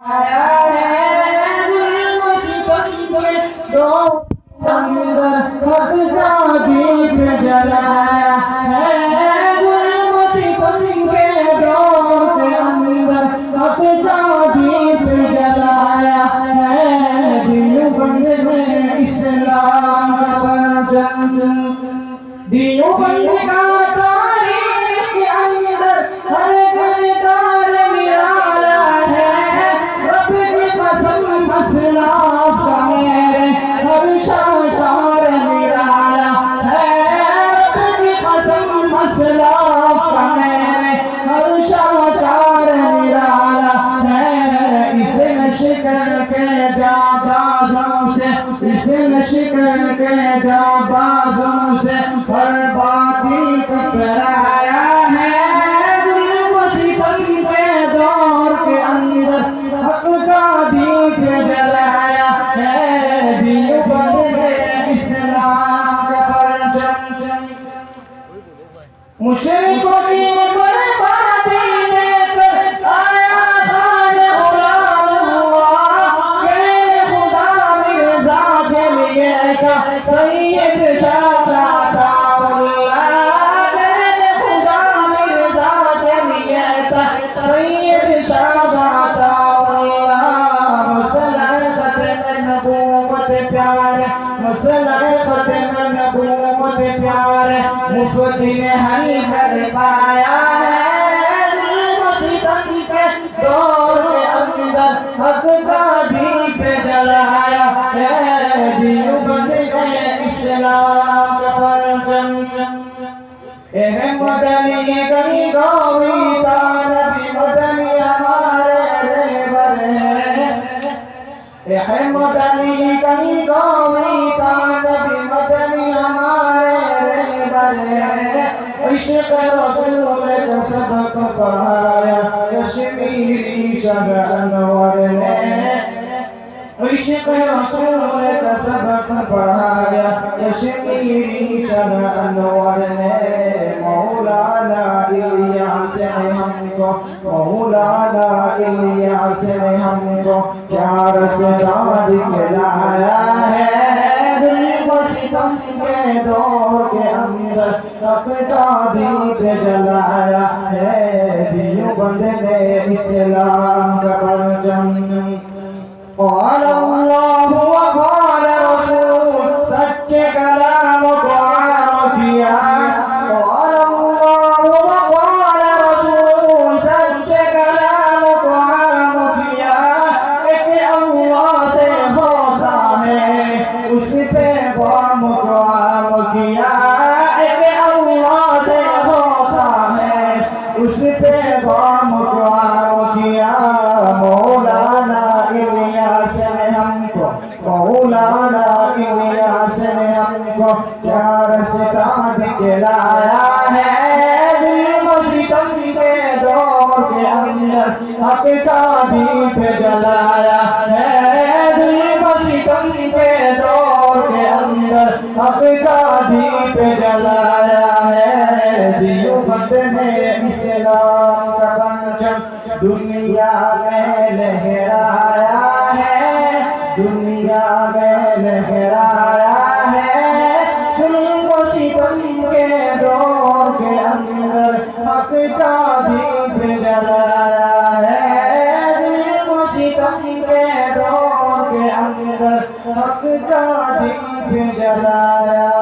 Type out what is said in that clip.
آیا ہے مصیبت میں دو اندر حق کا دیپ جلایا ہے مصیبت کے دور کے اندر حق کا دیپ جلایا ہے دیوبند میں اسلام کا پرچم دیوبند کا تاریخ کے اندر ہر گردار نرالا ہے رب کی قسم اسلاف کا میرے ہر شاشار نرالا ہے رب کی قسم اسلاف کا میرے ہر شاشار نرالا ہے اسے نشر کر کے جا بازوں سے اسے نشر کر کے جا بازوں سے ہر باطل کو پرایا ہے مصیبت کے دور کے اندر حق کا دیپ جلایا ہے دیوبند میں اسلام کا پرچم مشرکوں کی بربادی لے کر آیا خان غلام ہوا کہ خدا مرزا کے لیے کا سید شاہ مفت نے حل کر پایا ہے مصیبت کے دور کے اندر حق کا دیپ جلایا ہے دیوبند میں اسلام کا پرچم مدنی کہیں گوی نبی مدنی ہمارے رہبر ہے مدنی کہیں گوی نبی مدنی ہمارے عشق رسول کا سبق پڑھایا کشمیری شب انور نے عشق رسول کا سبق پڑھایا کشمیری شب انور نے مولانا الیاس نے ہم کو مولانا الیاس نے ہم کو کیا رسداد کھلایا ہے مصیبت کے دور کے اندر حق کا دیپ جلایا ہے دیوبند میں اسلام کا پرچم قال اللہ وقال رسول سچے کلام کو عام کیا قال اللہ وقال رسول سچے کلام کو عام کیا کہ اللہ سے ہوتا ہے اس پہ قوم کو عام کیا کہ اللہ سے ہوتا ہے اس پہ قوم کو عام کیا مولانا الیاس نے ہم کو مولانا الیاس نے ہم کو کیا رسداد کھلایا ہے مصیبت کے دور کے اندر حق کا دیپ جلایا ہے مصیبت کے دور کے اندر حق کا دیپ جلایا ہے دیوبند میں اسلام کا پرچم دنیا میں لہرایا ہے دنیا میں لہرایا ہے مصیبت کے دور کے اندر حق کا دیپ جلایا ہے مصیبت کے دور کے اندر حق کا دیپ جلایا